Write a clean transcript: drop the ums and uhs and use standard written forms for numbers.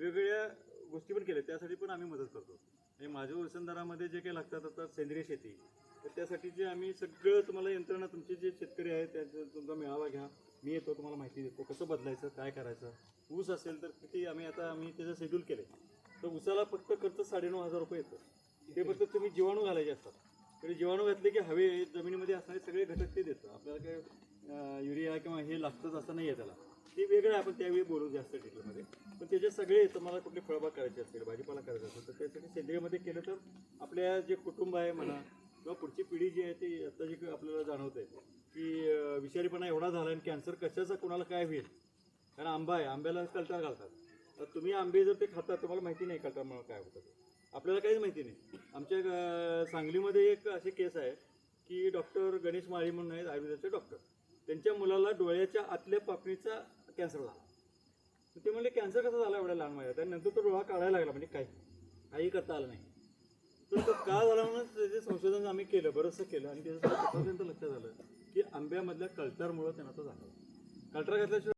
वेगवेगळ्या गोष्टी पण केल्या, त्यासाठी पण आम्ही मदत करतो. आणि माझ्या वसंतदारामध्ये जे काही लागतात आता सेंद्रिय शेती, तर त्यासाठी जे आम्ही सगळं तुम्हाला यंत्रणा, तुमचे जे शेतकरी आहेत त्याचा तुमचा मेळावा घ्या, मी येतो, तुम्हाला माहिती देतो कसं बदलायचं, काय करायचं. ऊस असेल तर किती आम्ही त्याचं शेड्यूल केले, तर ऊसाला फक्त खर्च 9,500 रुपये येतो. ते फक्त तुम्ही जीवाणू घालायचे असतात. तरी जीवाणू घातले की हवे जमिनीमध्ये असणारे सगळे घटक ते देतं आपल्याला. काय युरिया किंवा हे लागतंच असं नाही आहे त्याला, ते वेगळं आपण त्यावेळी बोलू जास्त डिटेलमध्ये. पण त्याचे सगळे तुम्हाला कुठली फळबाग करायची असेल, भाजीपाला करायचा असेल, तर त्यासाठी सेंद्रियमध्ये केलं तर आपल्या जे कुटुंब आहे म्हणा किंवा पुढची पिढी जी आहे ती आता जी आपल्याला जाणवत आहे की विषारीपणा एवढा झाला आणि कॅन्सर कशाचा कोणाला काय होईल. कारण आंबा आहे, आंब्याला कलटा घालतात. तर तुम्ही आंबे जर ते खाता, तुम्हाला माहिती नाही कलटामुळे काय होतं, आपल्याला काहीच माहिती नाही. आमच्या सांगलीमध्ये एक अशी केस आहे की डॉक्टर गणेश माळी म्हणून आहेत आयुर्वेदाचे डॉक्टर, त्यांच्या मुलाला डोळ्याच्या आतल्या पापणीचा कॅन्सर झाला. तर ते म्हणले कॅन्सर कसा झाला एवढ्या लहान वयात, त्यानंतर तो डोळा काढायला लागला, म्हणजे काही करता आलं नाही. तर तो का झाला म्हणून त्याचे संशोधन आम्ही केलं, बरंचसं केलं, आणि त्याच्यापर्यंत लक्षात आलं की आंब्यामधल्या कल्चरमुळं त्यांना तो झाला. कल्चर घातल्याशिवाय